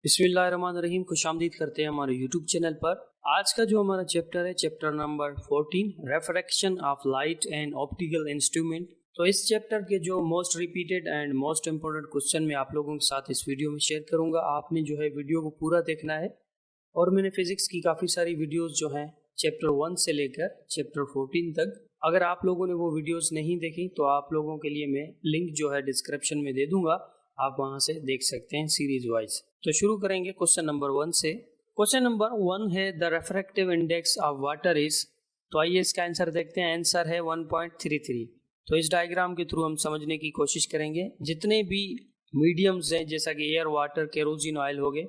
बिस्मिल्लाहिर्रहमानिर्रहीम, खुशामदीद करते हैं हमारे यूट्यूब चैनल पर। आज का जो हमारा चैप्टर है chapter number 14, refraction of light and optical instrument. तो इस चैप्टर के जो most repeated and most important question मैं आप लोगों के साथ इस वीडियो में शेयर करूंगा। आपने जो है वीडियो को पूरा देखना है। और मैंने फिजिक्स की काफ़ी सारी वीडियोज़ जो हैं चैप्टर 1 से लेकर चैप्टर 14 तक, अगर आप लोगों ने वो वीडियोज़ नहीं देखी तो आप लोगों के लिए मैं लिंक जो है डिस्क्रिप्शन में दे दूंगा, आप वहां से देख सकते हैं सीरीज वाइज। तो शुरू करेंगे क्वेश्चन नंबर 1 से। क्वेश्चन नंबर 1 है the refractive index of water is. तो आइए इसका आंसर देखते हैं। आंसर है 1.33। तो इस डायग्राम के थ्रू हम समझने की कोशिश करेंगे। जितने भी मीडियम्स हैं जैसा कि एयर, वाटर, केरोसिन ऑयल हो गए,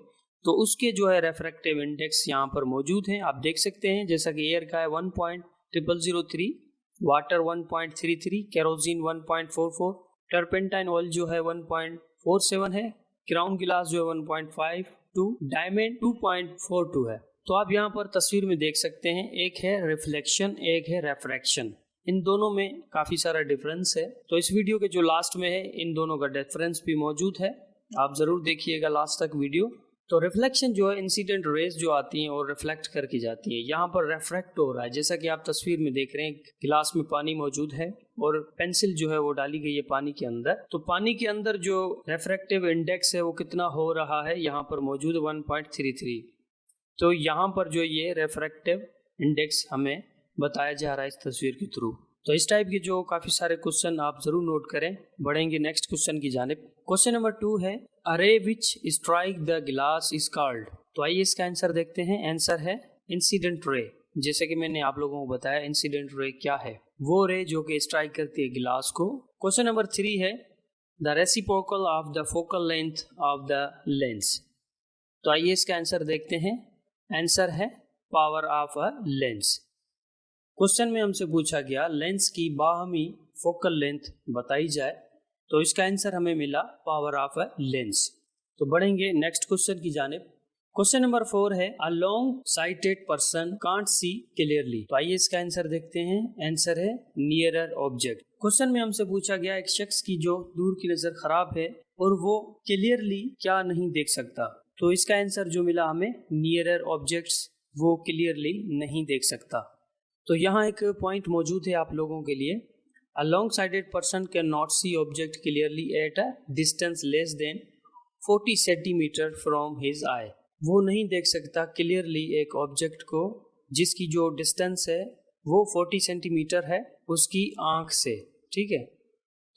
तो उसके जो है रिफ्रैक्टिव इंडेक्स यहाँ पर मौजूद हैं। आप देख सकते हैं जैसा कि एयर का है 1.0003, वाटर 1.33, केरोसिन 1.44, टर्पेंटाइन ऑयल जो है 1.47 है, क्राउन गिलास जो है 1.52, डायमंड 2.42 है। तो आप यहाँ पर तस्वीर में देख सकते हैं, एक है रिफ्लेक्शन, एक है रेफ्रैक्शन। इन दोनों में काफी सारा डिफरेंस है। तो इस वीडियो के जो लास्ट में है इन दोनों का डिफरेंस भी मौजूद है, आप जरूर देखिएगा लास्ट तक वीडियो। तो रिफ्लेक्शन जो है इंसिडेंट रेज जो आती हैं और रिफ्लेक्ट करके जाती हैं, यहाँ पर रिफ्रैक्ट हो रहा है। जैसा कि आप तस्वीर में देख रहे हैं, गिलास में पानी मौजूद है और पेंसिल जो है वो डाली गई है पानी के अंदर। तो पानी के अंदर जो रिफ्रैक्टिव इंडेक्स है वो कितना हो रहा है, यहाँ पर मौजूद 1.33। तो यहाँ पर जो ये रिफ्रैक्टिव इंडेक्स हमें बताया जा रहा है इस तस्वीर के थ्रू। तो इस टाइप के जो काफी सारे क्वेश्चन आप जरूर नोट करें। बढ़ेंगे नेक्स्ट क्वेश्चन की जानिब। क्वेश्चन नंबर 2 है अरे विच strike the glass is called. तो आइए इसका आंसर देखते हैं। आंसर है इंसिडेंट रे। जैसे कि मैंने आप लोगों को बताया इंसिडेंट रे क्या है, वो रे जो कि स्ट्राइक करती है गिलास को। क्वेश्चन नंबर 3 है the reciprocal of the focal length of the lens. तो आइए इसका आंसर देखते हैं। आंसर है power of a lens. Question में हमसे पूछा गया लेंस की बाहमी फोकल लेंथ बताई जाए, तो इसका आंसर हमें मिला पावर ऑफ अ लेंस। तो बढ़ेंगे नेक्स्ट क्वेश्चन की जानिब। क्वेश्चन नंबर 4 है a long sighted person can't see clearly. तो आइए इसका आंसर देखते हैं। आंसर है नियरर ऑब्जेक्ट। क्वेश्चन में हमसे पूछा गया एक शख्स की जो दूर की नजर खराब है और वो क्लियरली क्या नहीं देख सकता, तो इसका आंसर जो मिला हमें नियरर ऑब्जेक्ट्स, वो क्लियरली नहीं देख सकता। तो यहाँ एक पॉइंट मौजूद है आप लोगों के लिए। A long sided person can not see object clearly at a distance less than 40 centimetre from his eye. वो नहीं देख सकता क्लियरली एक ऑब्जेक्ट को जिसकी जो डिस्टेंस है वो 40 सेंटीमीटर है उसकी आंख से। ठीक है,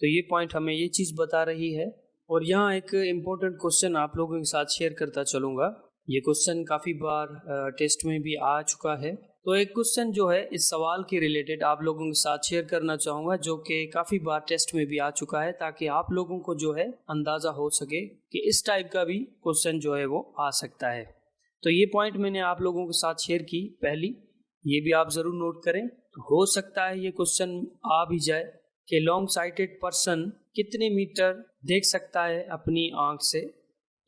तो ये पॉइंट हमें ये चीज़ बता रही है। और यहाँ एक इम्पोर्टेंट क्वेश्चन आप लोगों के साथ शेयर करता चलूँगा। ये क्वेश्चन काफ़ी बार टेस्ट में भी आ चुका है। तो एक क्वेश्चन जो है इस सवाल के रिलेटेड आप लोगों के साथ शेयर करना चाहूँगा, जो कि काफ़ी बार टेस्ट में भी आ चुका है, ताकि आप लोगों को जो है अंदाज़ा हो सके कि इस टाइप का भी क्वेश्चन जो है वो आ सकता है। तो ये पॉइंट मैंने आप लोगों के साथ शेयर की पहली, ये भी आप ज़रूर नोट करें। तो हो सकता है ये क्वेश्चन आ भी जाए कि लॉन्ग साइटेड पर्सन कितने मीटर देख सकता है अपनी आँख से।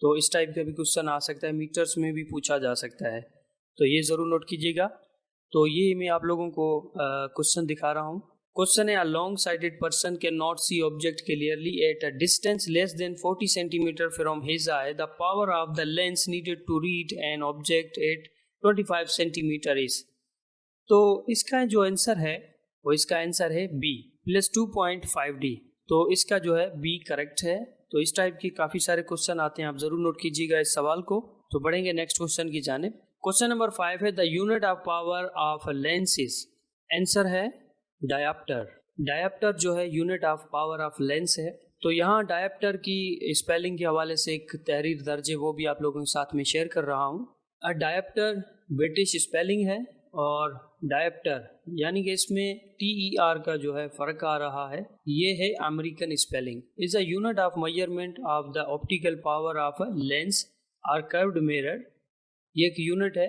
तो इस टाइप का भी क्वेश्चन आ सकता है, मीटर्स में भी पूछा जा सकता है। तो ये ज़रूर नोट कीजिएगा। तो ये मैं आप लोगों को क्वेश्चन दिखा रहा हूँ। क्वेश्चन है a long sighted person can not see object clearly at a distance less than 40 centimetre from his eye. The power of the lens needed to read an object at 25 centimetre is. तो इसका जो answer है वो इसका answer है B plus 2.5D। तो इसका जो है बी करेक्ट है। तो इस टाइप के काफ़ी सारे क्वेश्चन आते हैं, आप ज़रूर नोट कीजिएगा इस सवाल को। तो बढ़ेंगे नेक्स्ट क्वेश्चन की जानिब। क्वेश्चन नंबर 5 है the unit of power of lens is. Answer है डायप्टर। डायप्टर जो है unit of power of lens है। तो यहाँ डायप्टर की स्पेलिंग के हवाले से एक तहरीर दर्ज है, वो भी आप लोगों के साथ में शेयर कर रहा हूँ। अ डायप्टर ब्रिटिश स्पेलिंग है और डायप्टर यानी कि इसमें TER का जो है फ़र्क आ रहा है, ये है American spelling. Is a unit of measurement of the optical power of a lens और कर्व्ड मिरर। ये एक यूनिट है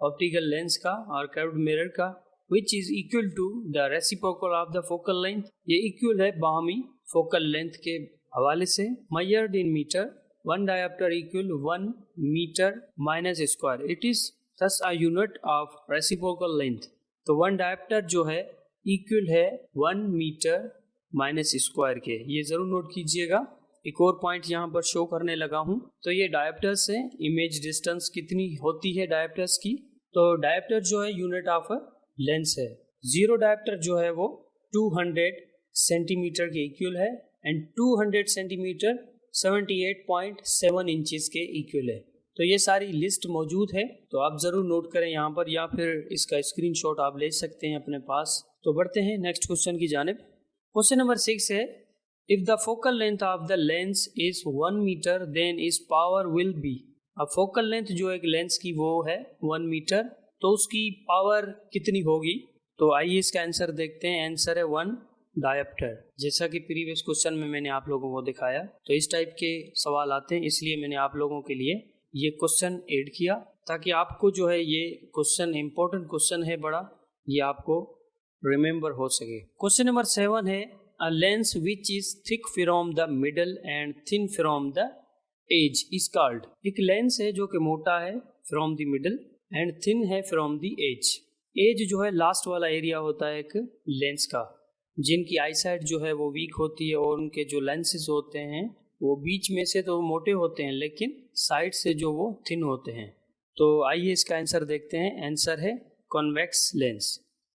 ऑप्टिकल लेंस का और कर्व्ड मिरर का, which is equal to the reciprocal of the focal length. ये equal है बाहमी फोकल लेंथ के हवाले से। Measured in metre, one dioptre equal 1 metre minus square. It is thus a unit of reciprocal length। तो one dioptre जो है equal है 1 मीटर माइनस स्क्वायर के, ये जरूर नोट कीजिएगा। एक और पॉइंट यहाँ पर शो करने लगा हूँ। तो ये डायोप्टर्स है, इमेज डिस्टेंस कितनी होती है डायोप्टर्स की। तो डायोप्टर जो है यूनिट ऑफ लेंस है। जीरो डायोप्टर जो है वो 200 सेंटीमीटर के इक्वल है एंड 200 सेंटीमीटर 78.7 इंचेस के इक्वल है। तो ये सारी लिस्ट मौजूद है, तो आप ज़रूर नोट करें यहाँ पर, या फिर इसका स्क्रीनशॉट आप ले सकते हैं अपने पास। तो बढ़ते हैं नेक्स्ट क्वेश्चन की जानिब। क्वेश्चन नंबर 6 है, if the focal length of the lens is 1 metre then is power will be. अब फोकल लेंथ जो एक लेंस की वो है 1 मीटर, तो उसकी पावर कितनी होगी। तो आइए इसका आंसर देखते हैं। आंसर है 1 डायोप्टर। जैसा कि प्रीवियस क्वेश्चन में मैंने आप लोगों को दिखाया, तो इस टाइप के सवाल आते हैं, इसलिए मैंने आप लोगों के लिए ये क्वेश्चन ऐड किया ताकि आपको जो है ये क्वेश्चन इंपॉर्टेंट क्वेश्चन है बड़ा, ये आपको रिमेंबर हो सके। क्वेश्चन नंबर 7 है, a lens which is thick from the middle and thin from the edge is called. एक लेंस है जो कि मोटा है from the middle and thin है फ्रॉम द एज। एज जो है लास्ट वाला एरिया होता है एक लेंस का। जिनकी आईसाइट जो है वो वीक होती है और उनके जो लेंसेज होते हैं वो बीच में से तो मोटे होते हैं लेकिन साइड से जो वो थिन होते हैं। तो आइए इसका आंसर देखते हैं। आंसर है कॉन्वेक्स लेंस।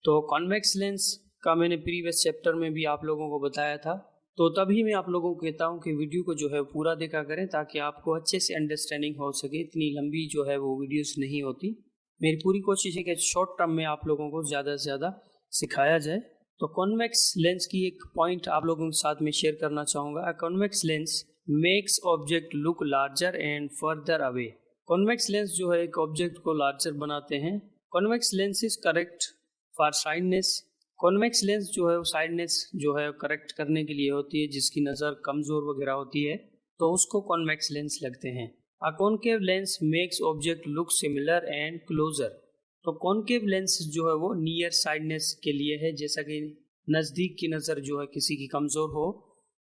तो कॉन्वेक्स लेंस का मैंने प्रीवियस चैप्टर में भी आप लोगों को बताया था, तो तभी मैं आप लोगों को कहता हूँ कि वीडियो को जो है पूरा देखा करें ताकि आपको अच्छे से अंडरस्टैंडिंग हो सके। इतनी लंबी जो है वो वीडियोस नहीं होती। मेरी पूरी कोशिश है कि शॉर्ट टर्म में आप लोगों को ज़्यादा से ज़्यादा सिखाया जाए। तो कॉन्वेक्स लेंस की एक पॉइंट आप लोगों के साथ में शेयर करना चाहूँगा। Convex lens makes object look larger and further away. Convex lens जो है एक ऑब्जेक्ट को लार्जर बनाते हैं। Convex lens is correct for sightedness. Convex lens जो है वो साइडनेस जो है करेक्ट करने के लिए होती है, जिसकी नज़र कमज़ोर वगैरह होती है तो उसको कॉन्वेक्स लेंस लगते हैं। A concave lens makes object look similar and closer. तो कॉनकेव लेंस जो है वो नियर साइडनेस के लिए है, जैसा कि नज़दीक की नज़र जो है किसी की कमज़ोर हो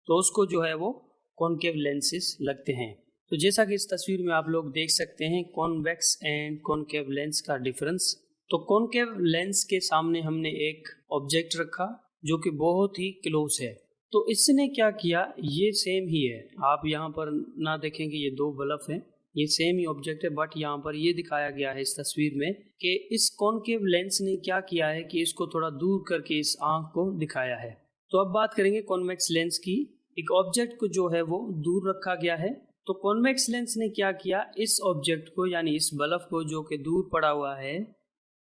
तो उसको जो है वो कॉनकेव लेंसेस लगते हैं। तो जैसा कि इस तस्वीर में आप लोग देख सकते हैं कॉन्वेक्स एंड कॉनकेव लेंस का डिफरेंस। तो कॉनकेव लेंस के सामने हमने एक ऑब्जेक्ट रखा जो कि बहुत ही क्लोज है, तो इसने क्या किया, ये सेम ही है। आप यहाँ पर ना देखें कि ये दो बल्ब हैं, ये सेम ही ऑब्जेक्ट है, बट यहाँ पर ये दिखाया गया है इस तस्वीर में कि इस कॉनकेव लेंस ने क्या किया है कि इसको थोड़ा दूर करके इस आंख को दिखाया है। तो अब बात करेंगे कॉन्वेक्स लेंस की। एक ऑब्जेक्ट को जो है वो दूर रखा गया है, तो कॉन्वेक्स लेंस ने क्या किया, इस ऑब्जेक्ट को यानी इस बल्ब को जो कि दूर पड़ा हुआ है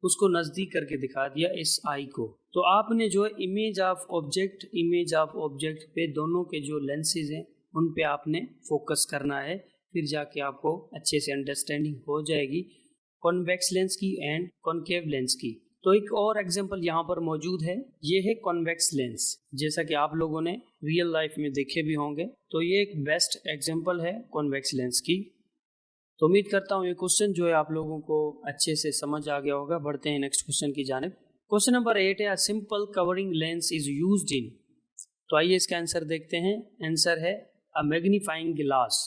उसको नज़दीक करके दिखा दिया इस आई को। तो आपने जो है इमेज ऑफ ऑब्जेक्ट पे दोनों के जो लेंसेज हैं उन पे आपने फोकस करना है, फिर जाके आपको अच्छे से अंडरस्टैंडिंग हो जाएगी कॉन्वेक्स लेंस की एंड कॉनकेव लेंस की। तो एक और एग्जांपल यहाँ पर मौजूद है, ये है कॉन्वेक्स लेंस, जैसा कि आप लोगों ने रियल लाइफ में देखे भी होंगे। तो ये एक बेस्ट एग्जांपल है कॉन्वेक्स लेंस की। तो उम्मीद करता हूँ ये क्वेश्चन जो है आप लोगों को अच्छे से समझ आ गया होगा। बढ़ते हैं नेक्स्ट क्वेश्चन की जानिब। क्वेश्चन नंबर 8 है, simple covering lens is used in. तो आइए इसका आंसर देखते हैं। आंसर है अ मैग्नीफाइंग ग्लास।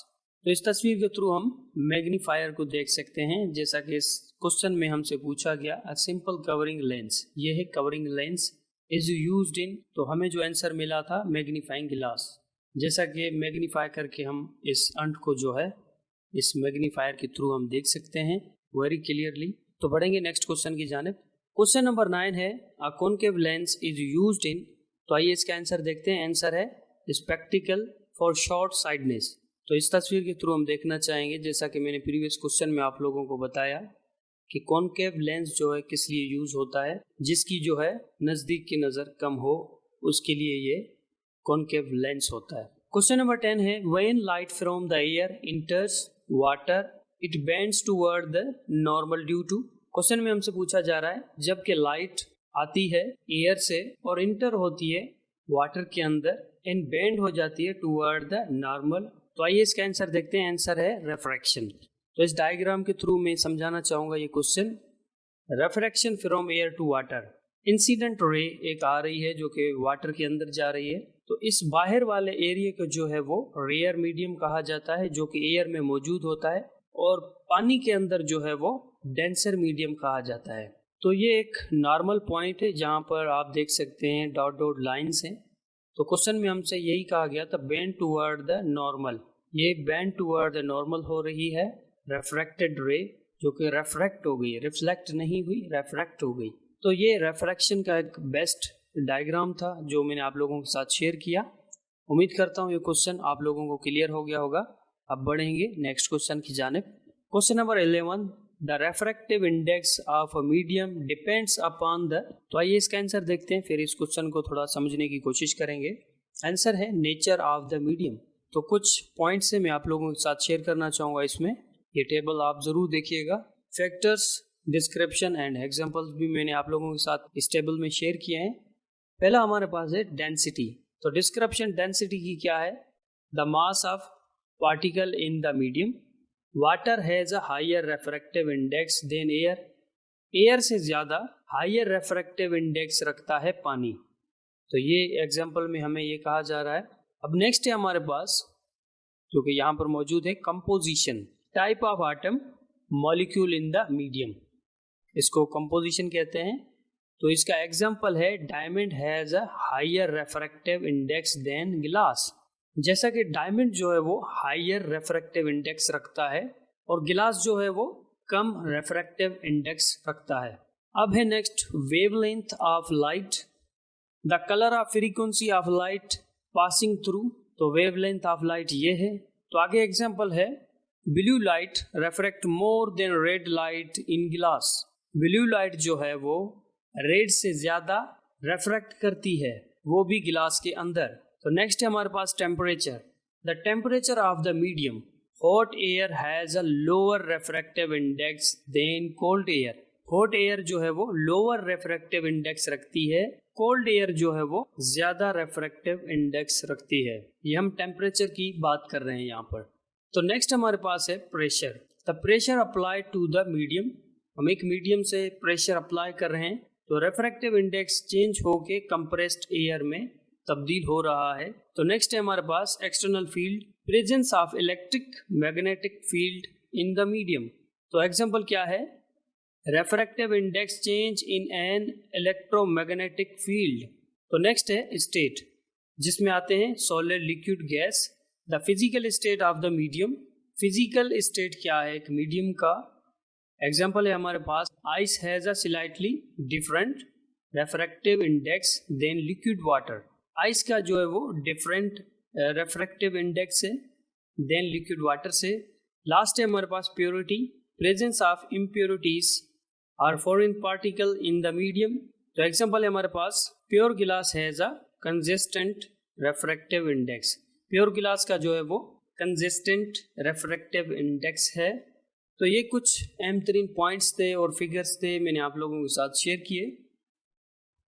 तो इस तस्वीर के थ्रू हम मैग्नीफायर को देख सकते हैं, जैसा कि इस क्वेश्चन में हमसे पूछा गया अ सिंपल कवरिंग लेंस, ये है covering lens is used in. तो हमें जो आंसर मिला था मैग्नीफाइंग ग्लास, जैसा कि मैग्नीफाई करके हम इस अंट को जो है इस मैग्नीफायर के थ्रू हम देख सकते हैं वेरी क्लियरली। तो बढ़ेंगे नेक्स्ट क्वेश्चन की जानिब। क्वेश्चन नंबर 9 है, अ concave lens is used in. तो आइए इसका आंसर देखते हैं। आंसर है स्पेक्टिकल फॉर शॉर्ट साइडनेस। तो इस तस्वीर के थ्रू हम देखना चाहेंगे, जैसा कि मैंने प्रीवियस क्वेश्चन में आप लोगों को बताया कि कॉनकेव लेंस जो है किस लिए यूज होता है, जिसकी जो है नज़दीक की नज़र कम हो उसके लिए ये कॉनकेव लेंस होता है। क्वेश्चन नंबर 10 है, when light from the air enters water it bends toward the normal due to. Question में हमसे पूछा जा रहा है जबकि लाइट आती है एयर से और इंटर होती है वाटर के अंदर एंड बेंड हो जाती है टुवर्ड द नॉर्मल। तो आइए इसका आंसर देखते हैं। आंसर है रिफ्रैक्शन। तो इस डायग्राम के थ्रू मैं समझाना चाहूँगा ये question. Refraction from air to water, incident ray एक आ रही है जो कि वाटर के अंदर जा रही है, तो इस बाहर वाले एरिया को जो है वो रेयर मीडियम कहा जाता है जो कि एयर में मौजूद होता है, और पानी के अंदर जो है वो डेंसर मीडियम कहा जाता है। तो ये एक नॉर्मल पॉइंट है जहाँ पर आप देख सकते हैं डॉट डॉट लाइन्स हैं, तो क्वेश्चन में हमसे यही कहा गया था बेंड टुवर्ड द नॉर्मल। ये बेंड टुवर्ड द नॉर्मल हो रही है रिफ्रैक्टेड रे, जो कि रिफ्रैक्ट हो गई, रिफ्लेक्ट नहीं हुई, रिफ्रैक्ट हो गई। तो ये रिफ्रैक्शन का एक बेस्ट डायग्राम था जो मैंने आप लोगों के साथ शेयर किया। उम्मीद करता हूँ ये क्वेश्चन आप लोगों को क्लियर हो गया होगा। अब बढ़ेंगे नेक्स्ट क्वेश्चन की जानिब। Question number 11, the refractive index of a medium depends upon the. तो आइए इसका आंसर देखते हैं, फिर इस क्वेश्चन को थोड़ा समझने की कोशिश करेंगे। आंसर है नेचर ऑफ द मीडियम। तो कुछ पॉइंट्स से मैं आप लोगों के साथ शेयर करना चाहूँगा इसमें। ये टेबल आप ज़रूर देखिएगा। फैक्टर्स, डिस्क्रिप्शन एंड एग्जाम्पल्स भी मैंने आप लोगों के साथ इस टेबल में शेयर किए हैं। पहला हमारे पास है डेंसिटी। तो डिस्क्रिप्शन डेंसिटी की क्या है? The mass of particle in the medium. Water has a higher refractive index than air. Air से ज़्यादा हायर रेफ्रैक्टिव इंडेक्स रखता है पानी। तो ये एग्जाम्पल में हमें ये कहा जा रहा है। अब नेक्स्ट है हमारे पास जो कि यहाँ पर मौजूद है composition, type of atom molecule in the medium. इसको कंपोजिशन कहते हैं। तो इसका एग्जाम्पल है diamond has a higher refractive index than glass. जैसा कि डायमंड जो है वो हायर रेफ्रैक्टिव इंडेक्स रखता है और गिलास जो है वो कम रेफ्रैक्टिव इंडेक्स रखता है। अब है next wavelength of light, the colour of frequency of light passing through. तो वेवलेंथ ऑफ लाइट ये है। तो आगे एग्जाम्पल है blue light refract more than red light in glass. Blue light जो है वो रेड से ज़्यादा रेफ्रेक्ट करती है, वो भी गिलास के अंदर। तो नेक्स्ट है हमारे पास temperature, the temperature of the medium. Hot air has a lower refractive index than cold air. Hot air जो है वो लोअर रेफ्रैक्टिव इंडेक्स रखती है, कोल्ड एयर जो है वो ज़्यादा रेफ्रैक्टिव इंडेक्स रखती है। ये हम टेम्परेचर की बात कर रहे हैं यहाँ पर। तो नेक्स्ट हमारे पास है pressure, the pressure apply to the medium. हम एक मीडियम से प्रेशर अप्लाई कर रहे हैं तो रेफ्रैक्टिव इंडेक्स चेंज होके कंप्रेस्ड एयर में तब्दील हो रहा है। तो नेक्स्ट है हमारे पास external field, presence of electric magnetic field in the medium. तो एग्जांपल क्या है? Refractive index change in an electromagnetic field. तो नेक्स्ट है स्टेट, जिसमें आते हैं solid, liquid, gas. The physical state of the medium. Physical state क्या है एक मीडियम का? एग्जाम्पल है हमारे पास ice has a slightly different refractive index than liquid water. Ice का जो है वो डिफरेंट रेफ्रैक्टिव इंडेक्स है देन लिक्विड वाटर से। लास्ट है हमारे पास प्योरिटी, प्रेजेंस ऑफ इम्प्योरिटीज और foreign particle in the medium. तो एग्जाम्पल है हमारे पास pure glass has a consistent refractive index. Pure glass का जो है वो कंसिस्टेंट रेफ्रैक्टिव इंडेक्स है। तो ये कुछ अहम तरीन पॉइंट्स थे और फिगर्स थे, मैंने आप लोगों के साथ शेयर किए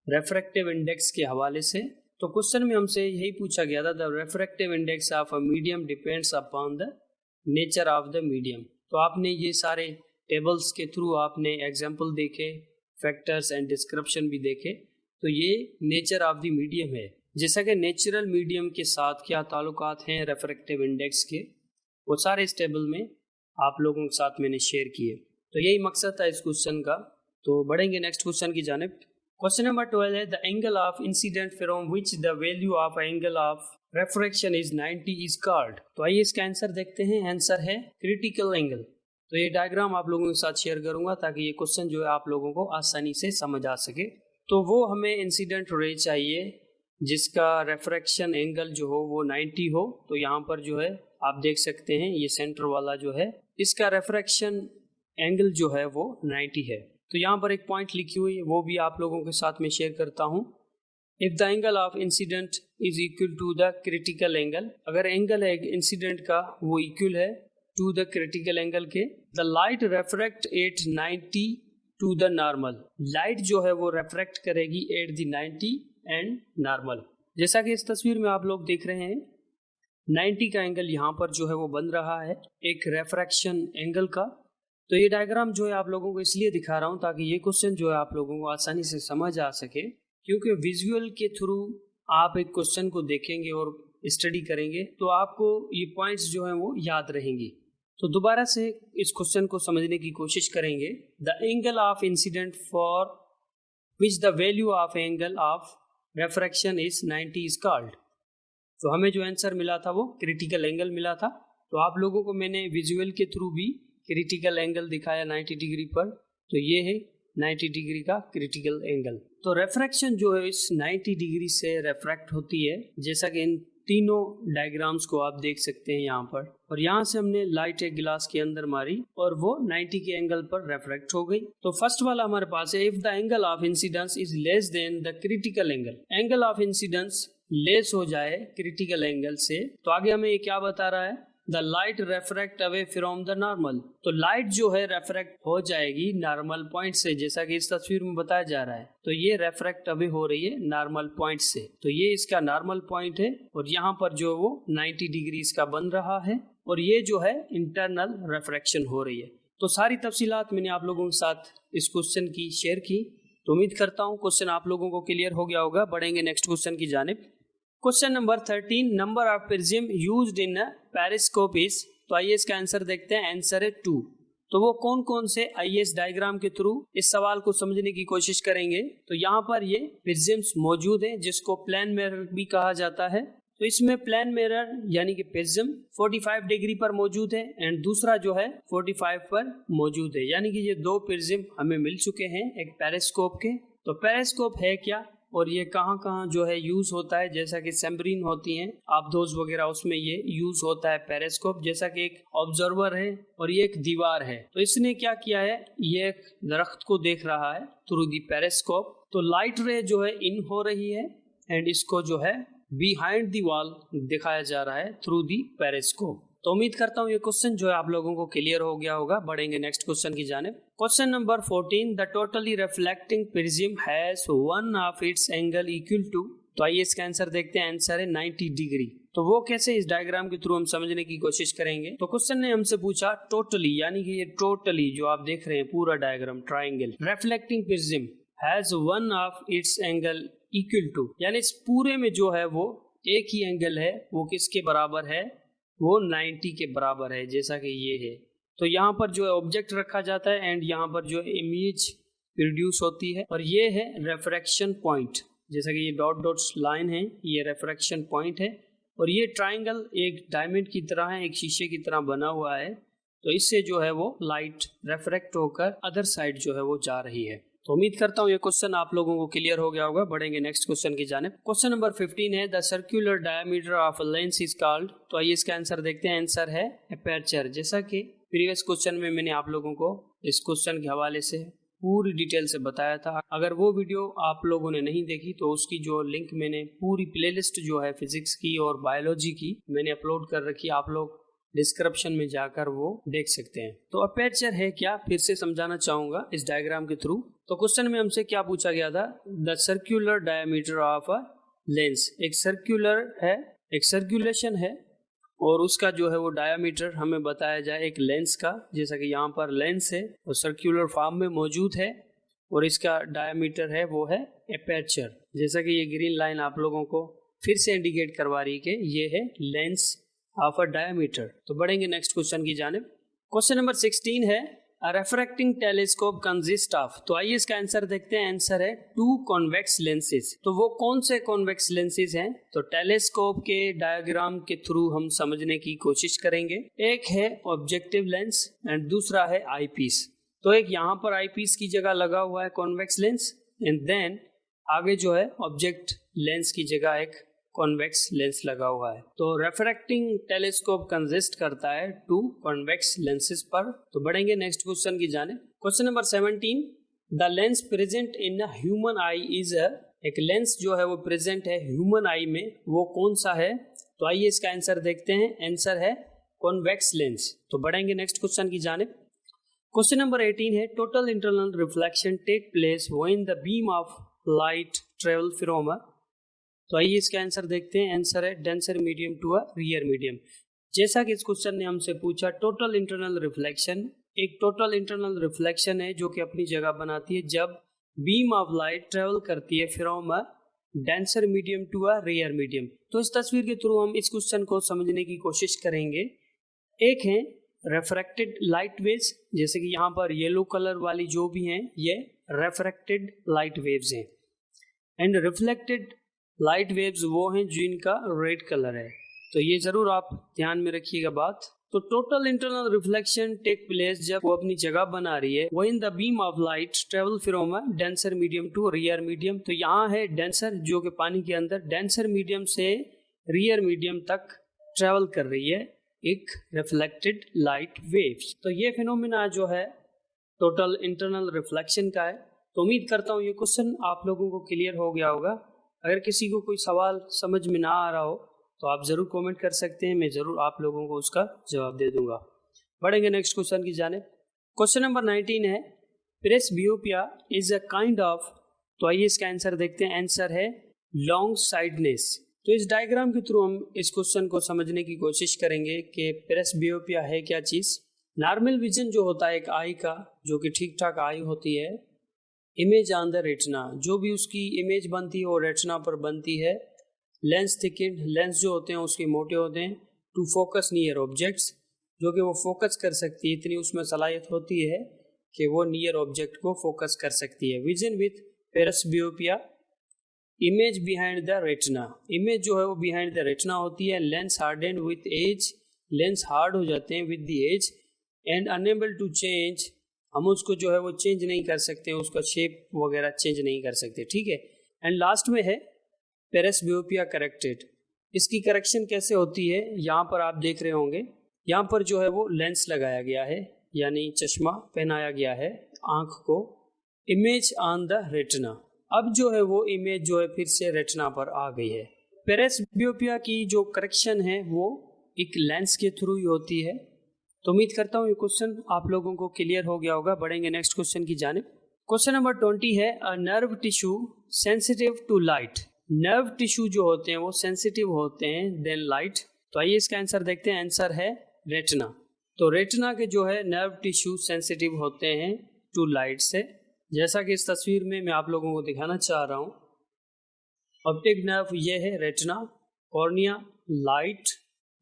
रेफ्रैक्टिव इंडेक्स के हवाले से। तो क्वेश्चन में हमसे यही पूछा गया था, the refractive index of a medium depends upon the nature of the medium. तो आपने ये सारे टेबल्स के थ्रू आपने एग्जाम्पल देखे, फैक्टर्स एंड डिस्क्रिप्शन भी देखे। तो ये नेचर ऑफ द मीडियम है। जैसा कि नेचुरल मीडियम के साथ क्या ताल्लुकात हैं रेफ्रैक्टिव इंडेक्स के, वो सारे इस टेबल में आप लोगों के साथ मैंने शेयर किए। तो यही मकसद था इस क्वेश्चन का। तो बढ़ेंगे नेक्स्ट क्वेश्चन की जानिब। क्वेश्चन नंबर 12 है the angle of incident from which the value of angle of refraction is 90 is called. तो आइए इसका आंसर देखते हैं। आंसर है क्रिटिकल एंगल। तो ये डायग्राम आप लोगों के साथ शेयर करूंगा ताकि ये क्वेश्चन जो है आप लोगों को आसानी से समझ आ सके। तो वो हमें इंसिडेंट रे चाहिए जिसका रेफ्रैक्शन एंगल जो हो वो 90 हो। तो यहाँ पर जो है आप देख सकते हैं ये सेंटर वाला जो है इसका रेफ्रैक्शन एंगल जो है वो 90 है। तो यहाँ पर एक पॉइंट लिखी हुई है वो भी आप लोगों के साथ में शेयर करता हूँ। If the angle of incident is equal to the critical angle, अगर एंगल है इंसिडेंट का वो इक्वल है टू द क्रिटिकल एंगल के, the light refract at 90 to the normal. Light जो है वो रेफ्रैक्ट करेगी एट द 90 एंड नॉर्मल। जैसा कि इस तस्वीर में आप लोग देख रहे हैं 90 का एंगल यहाँ पर जो है वो बन रहा है एक रेफ्रैक्शन एंगल का। तो ये डायग्राम जो है आप लोगों को इसलिए दिखा रहा हूँ ताकि ये क्वेश्चन जो है आप लोगों को आसानी से समझ आ सके, क्योंकि विजुअल के थ्रू आप एक क्वेश्चन को देखेंगे और स्टडी करेंगे तो आपको ये पॉइंट्स जो हैं वो याद रहेंगी। तो दोबारा से इस क्वेश्चन को समझने की कोशिश करेंगे। The angle of incident for which the value of angle of refraction is 90 is called। तो हमें जो आंसर मिला था वो क्रिटिकल एंगल मिला था। तो आप लोगों को मैंने विजुअल के थ्रू भी क्रिटिकल एंगल दिखाया 90 डिग्री पर, तो ये है 90 डिग्री का क्रिटिकल एंगल। तो रेफ्रैक्शन जो है इस 90 डिग्री से रेफ्रैक्ट होती है, जैसा कि इन तीनों डायग्राम्स को आप देख सकते हैं यहाँ पर। और यहाँ से हमने लाइट एक गिलास के अंदर मारी और वो 90 के एंगल पर रेफ्रैक्ट हो गई। तो फर्स्ट वाला हमारे पास है, if the angle of incidence is less than the critical angle, angle of incidence less हो जाए क्रिटिकल एंगल से, तो आगे हमें ये क्या बता रहा है, the light refract away from the normal. तो लाइट जो है रेफ्रैक्ट हो जाएगी नॉर्मल पॉइंट से, जैसा कि इस तस्वीर में बताया जा रहा है। तो ये रेफ्रैक्ट अवे हो रही है नॉर्मल पॉइंट से, तो ये इसका नॉर्मल पॉइंट है और यहाँ पर जो वो 90 डिग्री इसका बन रहा है और ये जो है इंटरनल रेफ्रैक्शन हो रही है। तो सारी तफसीलात मैंने आप लोगों के साथ इस क्वेश्चन की शेयर की। तो उम्मीद करता हूँ क्वेश्चन आप लोगों को क्लियर हो गया होगा। बढ़ेंगे नेक्स्ट क्वेश्चन की जानिब। Question number 13, number of prism used in periscope is. तो आइए इसका आंसर देखते हैं। आंसर है 2। तो वो कौन कौन से आइए डायग्राम के थ्रू इस सवाल को समझने की कोशिश करेंगे। तो यहाँ पर ये प्रिज्म्स मौजूद है जिसको प्लेन मिरर भी कहा जाता है। तो इसमें प्लेन मिरर यानी कि प्रिज्म 45 डिग्री पर मौजूद है एंड दूसरा जो है 45 पर मौजूद है, यानी कि ये दो प्रिज्म हमें मिल चुके हैं एक पेरिस्कोप के। तो पेरिस्कोप है क्या और ये कहाँ कहाँ जो है यूज होता है, जैसा कि सबमरीन होती हैं आबदोज वगैरह, उसमें ये यूज होता है पेरिस्कोप। जैसा कि एक ऑब्जर्वर है और ये एक दीवार है, तो इसने क्या किया है, ये एक दरख्त को देख रहा है थ्रू दी पेरिस्कोप। तो लाइट रे जो है इन हो रही है एंड इसको जो है बिहाइंड दी वॉल दिखाया जा रहा है थ्रू दी पेरिस्कोप। तो उम्मीद करता हूँ ये क्वेश्चन जो है आप लोगों को क्लियर हो गया होगा। बढ़ेंगे नेक्स्ट क्वेश्चन की जानिब। Question number 14, the totally reflecting prism has one of its angle equal to. तो आइए इसका आंसर देखते हैं। आंसर है 90 डिग्री। तो वो कैसे, इस डायग्राम के थ्रू हम समझने की कोशिश करेंगे। तो क्वेश्चन ने हमसे पूछा टोटली, यानी कि ये टोटली जो आप देख रहे हैं पूरा diagram triangle, reflecting prism has one of its angle equal to, यानी इस पूरे में जो है वो एक ही एंगल है, वो किसके बराबर है, वो 90 के बराबर है, जैसा कि ये है। तो यहाँ पर जो है ऑब्जेक्ट रखा जाता है एंड यहाँ पर जो इमेज प्रोड्यूस होती है और ये है रेफ्रैक्शन पॉइंट, जैसा कि ये डॉट डॉट्स लाइन है, ये रेफ्रैक्शन पॉइंट है। और ये ट्राइंगल एक डायमंड की तरह है, एक शीशे की तरह बना हुआ है, तो इससे जो है वो लाइट रेफ्रैक्ट होकर अदर साइड जो है वो जा रही है। तो उम्मीद करता हूँ ये क्वेश्चन आप लोगों को क्लियर हो गया होगा। बढ़ेंगे नेक्स्ट क्वेश्चन की जानिब। क्वेश्चन नंबर 15 है, the circular diameter of lens is called. तो आइए इसका आंसर देखते हैं। आंसर है एपर्चर। जैसा कि प्रीवियस क्वेश्चन में मैंने आप लोगों को इस क्वेश्चन के हवाले से पूरी डिटेल से बताया था। अगर वो वीडियो आप लोगों ने नहीं देखी तो उसकी जो लिंक मैंने पूरी प्लेलिस्ट जो है फिजिक्स की और बायोलॉजी की मैंने अपलोड कर रखी, आप लोग डिस्क्रिप्शन में जाकर वो देख सकते हैं। तो अपर्चर है क्या, फिर से समझाना चाहूंगा इस डायग्राम के थ्रू। तो क्वेश्चन में हमसे क्या पूछा गया था, the circular diameter of a lens. एक सर्कुलर है, एक सर्कुलेशन है और उसका जो है वो डायमीटर हमें बताया जाए एक लेंस का, जैसा कि यहाँ पर लेंस है और सर्कुलर फॉर्म में मौजूद है और इसका डायमीटर है वो है एपर्चर। जैसा कि ये ग्रीन लाइन आप लोगों को फिर से इंडिकेट करवा रही है कि ये है लेंस ऑफ अ डायमीटर। तो बढ़ेंगे नेक्स्ट क्वेश्चन की जानिब। क्वेश्चन नंबर 16 है, अ रेफ्रैक्टिंग टेलीस्कोप कंसिस्ट ऑफ। तो आइए इसका आंसर देखते हैं। आंसर है 2 कॉन्वेक्स लेंसेज। तो वो कौन से कॉन्वेक्स लेंसेज हैं, तो टेलीस्कोप के डायग्राम के थ्रू हम समझने की कोशिश करेंगे। एक है ऑब्जेक्टिव लेंस एंड दूसरा है आईपीस। तो एक यहाँ पर आईपीस की जगह लगा हुआ है कॉन्वेक्स लेंस एंड देन आगे जो है ऑब्जेक्ट लेंस की जगह एक कॉन्वेक्स लेंस लगा हुआ है। तो रेफ्रैक्टिंग टेलीस्कोप कंसिस्ट करता है 2 कॉन्वेक्स लेंसेज पर। तो बढ़ेंगे नेक्स्ट क्वेश्चन की जाने। Question number 17, the lens present in a human I is a. एक लेंस जो है वो प्रेजेंट है ह्यूमन आई में, वो कौन सा है। तो आइए इसका आंसर देखते हैं। आंसर है कॉन्वेक्स लेंस। तो बढ़ेंगे नेक्स्ट क्वेश्चन की जानिब। क्वेश्चन नंबर 18 है, total internal reflection take place when the beam of light travel from a. तो आइए इसका आंसर देखते हैं। आंसर है denser medium to a rare medium. जैसा कि इस क्वेश्चन ने हमसे पूछा टोटल इंटरनल रिफ्लेक्शन, एक टोटल इंटरनल रिफ्लेक्शन है जो कि अपनी जगह बनाती है जब बीम ऑफ लाइट ट्रेवल करती है from a denser medium to a rare medium. तो इस तस्वीर के थ्रू हम इस क्वेश्चन को समझने की कोशिश करेंगे। एक है रेफ्रैक्टेड लाइट वेव्स, जैसे कि यहाँ पर येलो कलर वाली जो भी हैं ये रेफ्रैक्टेड लाइट वेव्स हैं, एंड रिफ्लेक्टेड लाइट वेव्स वो हैं जिनका रेड कलर है। तो ये जरूर आप ध्यान में रखिएगा बात। तो total internal reflection take place जब वो अपनी जगह बना रही है, when the beam of light travel from a denser medium to rare medium. तो यहाँ है डेंसर जो कि पानी के अंदर डेंसर मीडियम से रियर मीडियम तक ट्रेवल कर रही है एक रिफ्लेक्टेड लाइट वेव्स। तो ये फिनोमिना जो है टोटल इंटरनल रिफ्लेक्शन का है। तो उम्मीद करता हूँ ये क्वेश्चन आप लोगों को क्लियर हो गया होगा। अगर किसी को कोई सवाल समझ में ना आ रहा हो तो आप ज़रूर कमेंट कर सकते हैं, मैं ज़रूर आप लोगों को उसका जवाब दे दूंगा। बढ़ेंगे नेक्स्ट क्वेश्चन की जानिब। क्वेश्चन नंबर 19 है प्रेसबियोपिया इज अ काइंड ऑफ। तो आइए इसका आंसर देखते हैं। आंसर है लॉन्ग साइडनेस। तो इस डायग्राम के थ्रू हम इस क्वेश्चन को समझने की कोशिश करेंगे कि प्रेसबियोपिया है क्या चीज़। नॉर्मल विजन जो होता है एक आई का, जो कि ठीक ठाक आई होती है, इमेज ऑन द रेटिना, जो भी उसकी इमेज बनती है वो रेटिना पर बनती है। लेंस थिकेंड, लेंस जो होते हैं उसके मोटे होते हैं। टू फोकस नियर ऑब्जेक्ट्स, जो कि वो फोकस कर सकती है, इतनी उसमें सलाहियत होती है कि वो नियर ऑब्जेक्ट को फोकस कर सकती है। Vision with presbyopia, image behind the retina, image जो है वो बिहाइंड द रेटिना होती है। Lens hardened with age, lens hard हो जाते हैं with the age. And unable to change, हम उसको जो है वो चेंज नहीं कर सकते, उसका शेप वगैरह चेंज नहीं कर सकते, ठीक है। एंड लास्ट में है प्रेसबियोपिया करेक्टेड। इसकी करेक्शन कैसे होती है, यहाँ पर आप देख रहे होंगे, यहाँ पर जो है वो लेंस लगाया गया है, यानी चश्मा पहनाया गया है आँख को, इमेज ऑन द रेटिना। अब जो है वो इमेज जो है फिर से रेटिना पर आ गई है। प्रेसबियोपिया की जो करेक्शन है वो एक लेंस के थ्रू ही होती है। तो उम्मीद करता हूँ ये क्वेश्चन आप लोगों को क्लियर हो गया होगा। बढ़ेंगे नेक्स्ट क्वेश्चन की जानिब। क्वेश्चन नंबर 20 है a nerve tissue sensitive to light. Nerve tissue जो होते हैं वो सेंसिटिव होते हैं देन लाइट। तो आइए इसका आंसर देखते हैं। आंसर है रेटिना। तो रेटिना के जो है नर्व टिश्यू सेंसिटिव होते हैं टू लाइट से, जैसा कि इस तस्वीर में मैं आप लोगों को दिखाना चाह रहा हूँ। ऑप्टिक नर्व ये है रेटिना, कॉर्निया, लाइट,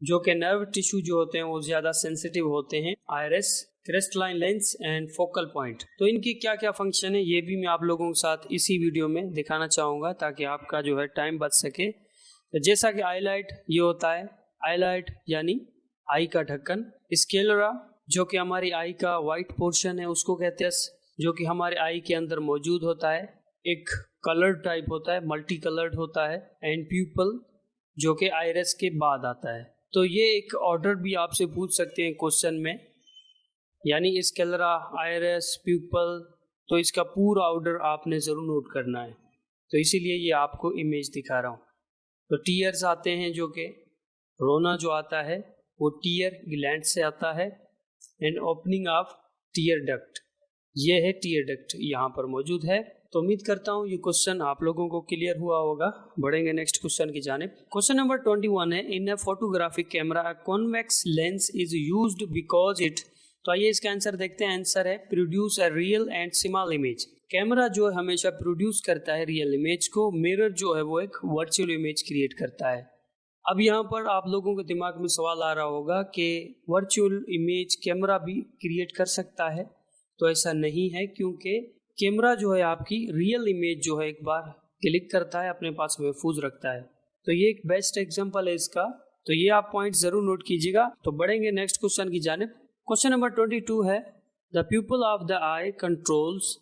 जो कि नर्व टिश्यू जो होते हैं वो ज़्यादा सेंसिटिव होते हैं, iris, crystalline lens and focal point. तो इनकी क्या क्या फंक्शन है ये भी मैं आप लोगों के साथ इसी वीडियो में दिखाना चाहूँगा ताकि आपका जो है टाइम बच सके। तो जैसा कि आईलाइट ये होता है, आईलाइट यानी आई का ढक्कन। स्क्लेरा जो कि हमारी आई का वाइट पोर्शन है उसको कहते हैं, जो कि हमारे आई के अंदर मौजूद होता है, एक कलर्ड टाइप होता है, मल्टी कलर्ड होता है। एंड प्यूपल जो कि आइरिस के बाद आता है। तो ये एक ऑर्डर भी आपसे पूछ सकते हैं क्वेश्चन में, यानी स्क्लेरा, आइरिस, प्यूपल, तो इसका पूरा ऑर्डर आपने ज़रूर नोट करना है। तो इसीलिए ये आपको इमेज दिखा रहा हूँ। तो टीयर्स आते हैं, जो कि रोना जो आता है वो टीयर ग्लैंड से आता है। And opening of tear duct, ये है टीयर डक्ट यहाँ पर मौजूद है। तो उम्मीद करता हूँ ये क्वेश्चन आप लोगों को क्लियर हुआ होगा। बढ़ेंगे नेक्स्ट क्वेश्चन की जानिब। क्वेश्चन नंबर 21 है in a photographic camera a convex lens is used because it. तो आइए इसका आंसर देखते हैं। आंसर है produce a real and small image. Camera जो है हमेशा प्रोड्यूस करता है रियल इमेज को, मिरर जो है वो एक वर्चुअल इमेज क्रिएट करता है। अब यहाँ पर आप लोगों के दिमाग में सवाल आ रहा होगा कि वर्चुअल इमेज कैमरा भी क्रिएट कर सकता है। तो ऐसा नहीं है, क्योंकि कैमरा जो है आपकी रियल इमेज जो है एक बार क्लिक करता है अपने पास महफूज रखता है। तो ये एक बेस्ट एग्जांपल है इसका। तो ये आप पॉइंट जरूर नोट कीजिएगा। तो बढ़ेंगे नेक्स्ट क्वेश्चन की जानिब। क्वेश्चन नंबर 22 है the pupil of the eye controls.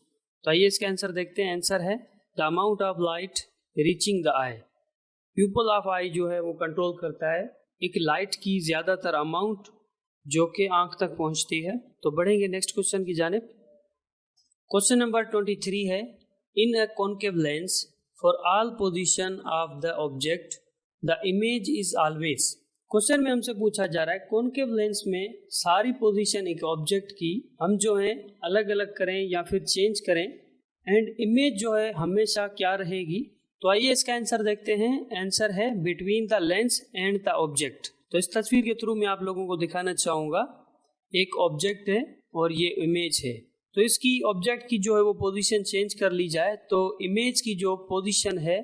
तो आइए इसका आंसर देखते हैं। आंसर है the amount of light reaching the eye. Pupil of eye जो है वो कंट्रोल करता है एक लाइट की ज़्यादातर अमाउंट जो कि आंख तक पहुंचती है। तो बढ़ेंगे नेक्स्ट क्वेश्चन की जानिब। क्वेश्चन नंबर 23 है in a concave lens for all position of the object the image is always. Question में हमसे पूछा जा रहा है कॉनकेव लेंस में सारी पोजीशन एक ऑब्जेक्ट की हम जो है अलग अलग करें या फिर चेंज करें, एंड इमेज जो है हमेशा क्या रहेगी। तो आइए इसका आंसर देखते हैं। आंसर है between the lens and the object. तो इस तस्वीर के थ्रू मैं आप लोगों को दिखाना चाहूँगा, एक ऑब्जेक्ट है और ये इमेज है। तो इसकी ऑब्जेक्ट की जो है वो पोजीशन चेंज कर ली जाए तो इमेज की जो पोजीशन है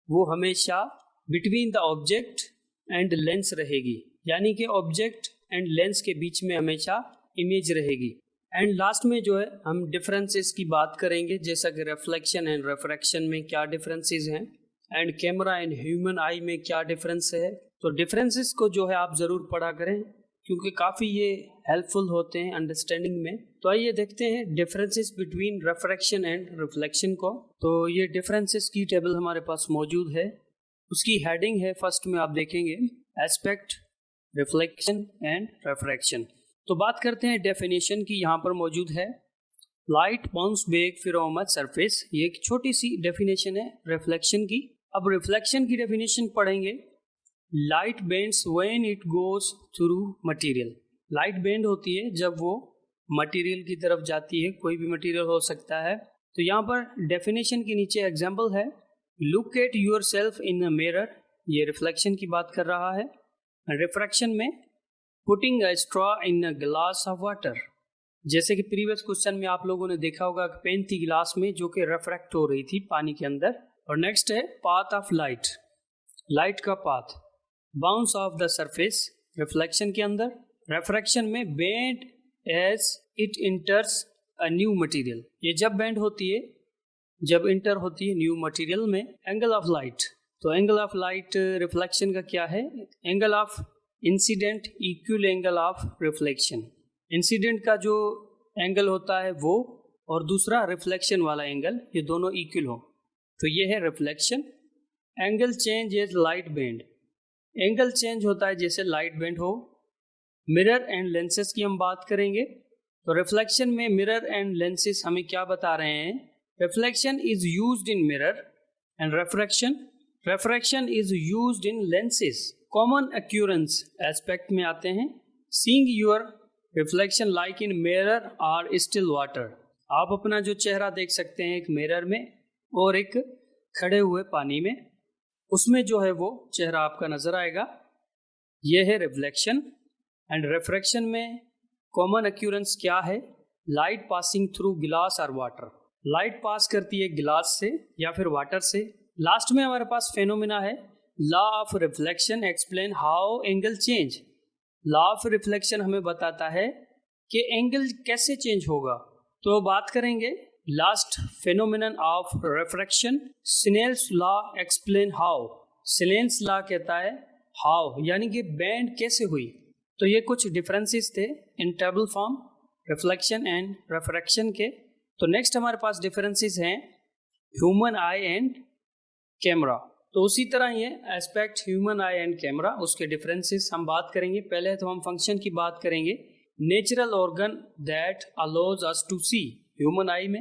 वो हमेशा between the object and lens रहेगी, यानी कि ऑब्जेक्ट एंड लेंस के बीच में हमेशा इमेज रहेगी। एंड लास्ट में जो है हम डिफरेंसेस की बात करेंगे, जैसा कि रिफ्लेक्शन एंड रिफ्रैक्शन में क्या डिफरेंसेस हैं। And camera and human eye में क्या डिफरेंस है। तो डिफरेंसेस को जो है आप ज़रूर पढ़ा करें, क्योंकि काफ़ी ये हेल्पफुल होते हैं अंडरस्टैंडिंग में। तो आइए देखते हैं differences between refraction and reflection को। तो ये डिफरेंसेस की टेबल हमारे पास मौजूद है, उसकी हेडिंग है फर्स्ट में आप देखेंगे एस्पेक्ट, रिफ्लेक्शन एंड रिफ्रैक्शन। तो बात करते हैं डेफिनेशन की, यहाँ पर मौजूद है light bounce back from a surface. ये एक छोटी सी डेफिनेशन है रिफ्लेक्शन की। अब रिफ्लेक्शन की डेफिनेशन पढ़ेंगे। Light bends when it goes through material. Light bend होती है जब वो मटेरियल की तरफ जाती है, कोई भी मटेरियल हो सकता है। तो यहाँ पर डेफिनेशन के नीचे एग्जाम्पल है, look at yourself in a mirror, ये रिफ्लेक्शन की बात कर रहा है। रिफ्रैक्शन में putting a straw in a glass of water, जैसे कि प्रीवियस क्वेश्चन में आप लोगों ने देखा होगा कि पेन थी गिलास में जो कि रिफ्रैक्ट हो रही थी पानी के अंदर। और नेक्स्ट है पाथ ऑफ लाइट, लाइट का पाथ, bounce off the surface reflection के अंदर। रिफ्रैक्शन में bend as it enters a new material, ये जब बेंड होती है, जब इंटर होती है न्यू मटेरियल में। एंगल ऑफ लाइट, तो एंगल ऑफ लाइट रिफ्लेक्शन का क्या है, angle of incident equal angle of reflection. Incident का जो एंगल होता है वो, और दूसरा रिफ्लेक्शन वाला एंगल, ये दोनों इक्वल हो, तो ये है reflection. Angle change as light bend, angle change होता है जैसे लाइट बेंड हो। मिरर एंड लेंसेज की हम बात करेंगे। तो रिफ्लेक्शन में मिरर एंड लेंसेज हमें क्या बता रहे हैं, reflection is used in mirror and refraction is used in lenses. Common occurrence aspect में आते हैं, seeing your reflection like in mirror और स्टिल वाटर, आप अपना जो चेहरा देख सकते हैं एक मिरर में और एक खड़े हुए पानी में, उसमें जो है वो चेहरा आपका नजर आएगा, ये है रिफ्लेक्शन। एंड रिफ्रैक्शन में कॉमन अक्यूरेंस क्या है, लाइट पासिंग थ्रू गिलास और वाटर, लाइट पास करती है गिलास से या फिर वाटर से। लास्ट में हमारे पास फेनोमेना है, law of reflection explain how angle change. Law of reflection हमें बताता है कि एंगल कैसे चेंज होगा। तो बात करेंगे last phenomenon of refraction, Snell's law explain how. Snell's law कहता है हाउ, यानी कि बैंड कैसे हुई। तो ये कुछ डिफरेंसेस थे इन table form reflection and refraction के। तो नेक्स्ट हमारे पास डिफरेंसेस हैं ह्यूमन आई एंड कैमरा। तो उसी तरह ये aspect human I and camera, उसके डिफरेंसेस हम बात करेंगे। पहले तो हम फंक्शन की बात करेंगे, natural organ that allows us to see, human eye में।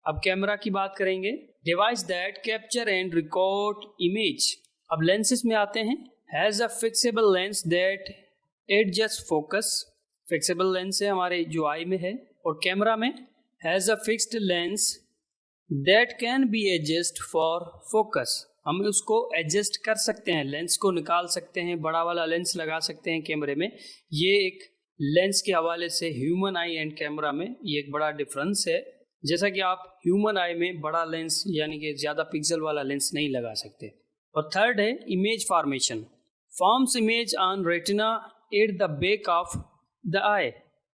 अब कैमरा की बात करेंगे, device that capture and record image. अब लेंसेज में आते हैं, has a fixable lens that adjust focus, fixable lens है हमारे जो आई में है। और कैमरा में has a fixed lens that can be adjust for focus, हम उसको एडजस्ट कर सकते हैं, लेंस को निकाल सकते हैं, बड़ा वाला लेंस लगा सकते हैं कैमरे में। ये एक लेंस के हवाले से ह्यूमन आई एंड कैमरा में ये एक बड़ा डिफरेंस है। जैसा कि आप ह्यूमन आई में बड़ा लेंस यानी कि ज़्यादा पिक्सल वाला लेंस नहीं लगा सकते। और थर्ड है image formation, forms image on retina at the back of the I.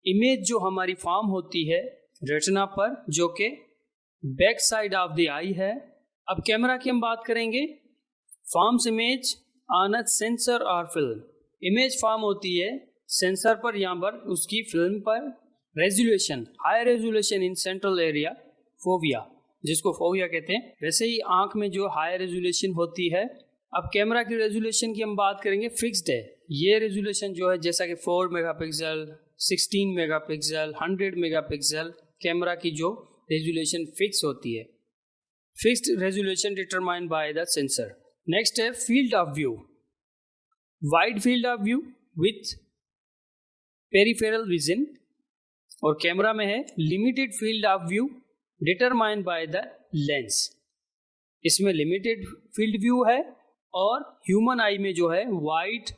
Image जो हमारी फॉर्म होती है रेटिना पर, जो कि बैक साइड ऑफ द आई है। अब कैमरा की हम बात करेंगे, forms image on a sensor और फिल्म। इमेज फॉर्म होती है सेंसर पर, यहाँ पर उसकी फिल्म पर। Resolution, high resolution in central area fovea, जिसको फोविया कहते हैं। वैसे ही आंख में जो हाई रेजोल्यूशन होती है। अब कैमरा की रेजोल्यूशन की हम बात करेंगे, फिक्स्ड है ये रेजोल्यूशन जो है, जैसा कि 4 मेगापिक्सल, 16 मेगापिक्सल, 100 मेगापिक्सल, कैमरा की जो रेजोल्यूशन फिक्स होती है। Fixed resolution determined by the sensor. Next है field of view, wide field of view with peripheral vision. और कैमरा में है limited field of view determined by the lens, इसमें limited field view है। और human eye में जो है वाइड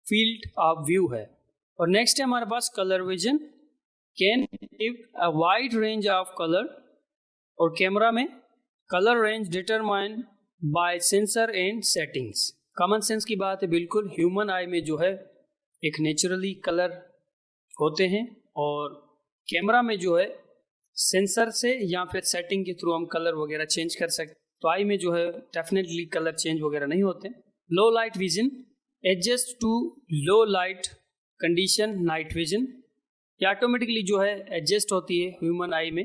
फील्ड ऑफ व्यू है। और नेक्स्ट है हमारे पास colour vision, can give a wide range of colour. और कैमरा में colour range determined by sensor and settings. Common sense की बात है बिल्कुल, ह्यूमन आई में जो है एक नेचुरली कलर होते हैं, और कैमरा में जो है सेंसर से या फिर सेटिंग के थ्रू हम कलर वगैरह चेंज कर सकते। तो आई में जो है डेफिनेटली कलर चेंज वगैरह नहीं होते। Low light vision adjust to low light condition night vision, ये ऑटोमेटिकली जो है एडजस्ट होती है ह्यूमन आई में।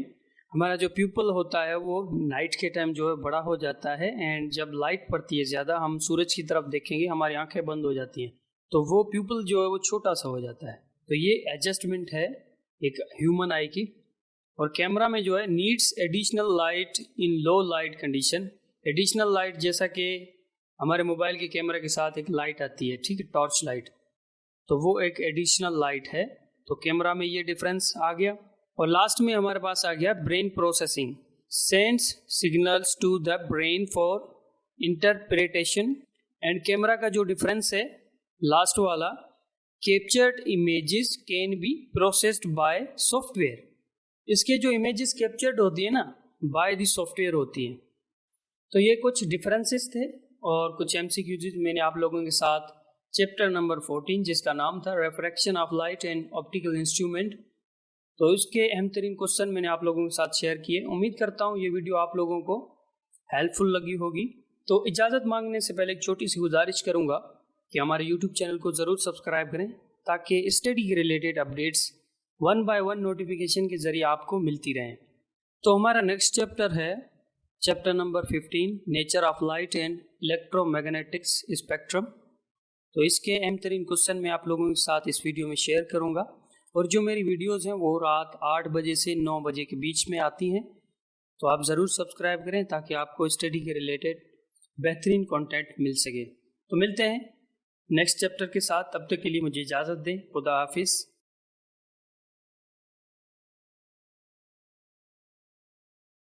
हमारा जो प्यूपल होता है वो नाइट के टाइम जो है बड़ा हो जाता है, एंड जब लाइट पड़ती है ज़्यादा, हम सूरज की तरफ देखेंगे हमारी आंखें बंद हो जाती हैं, तो वो प्यूपल जो है वो छोटा सा हो जाता है। तो ये एडजस्टमेंट है एक ह्यूमन आई की। और कैमरा में जो है needs additional light in low light condition. Additional light जैसा कि हमारे मोबाइल के कैमरा के साथ एक लाइट आती है, ठीक है, टॉर्च लाइट, तो वो एक एडिशनल लाइट है। तो कैमरा में ये डिफरेंस आ गया। और लास्ट में हमारे पास आ गया brain processing, sends signals to the brain for interpretation. And camera का जो डिफरेंस है लास्ट वाला, captured images can be processed by software. इसके जो इमेजेस कैप्चर्ड होती है ना, बाय द सॉफ्टवेयर होती है। तो ये कुछ डिफरेंसेस थे और कुछ एमसीक्यूज मैंने आप लोगों के साथ चैप्टर नंबर 14 जिसका नाम था refraction of light and optical instrument, तो इसके अहम तरीन क्वेश्चन मैंने आप लोगों के साथ शेयर किए। उम्मीद करता हूँ ये वीडियो आप लोगों को हेल्पफुल लगी होगी। तो इजाज़त मांगने से पहले एक छोटी सी गुजारिश करूँगा कि हमारे यूट्यूब चैनल को ज़रूर सब्सक्राइब करें ताकि स्टडी के रिलेटेड अपडेट्स 1 बाय 1 नोटिफिकेशन के ज़रिए आपको मिलती रहें। तो हमारा नेक्स्ट चैप्टर है chapter number 15, nature of light and electromagnetics spectrum. तो इसके अहम तरीन क्वेश्चन मैं आप लोगों के साथ इस वीडियो में शेयर करूँगा। और जो मेरी वीडियोज़ हैं वो रात 8 बजे से 9 बजे के बीच में आती हैं, तो आप ज़रूर सब्सक्राइब करें ताकि आपको स्टडी के रिलेटेड बेहतरीन कंटेंट मिल सके। तो मिलते हैं नेक्स्ट चैप्टर के साथ, तब तक के लिए मुझे इजाज़त दें। खुदा हाफिज़।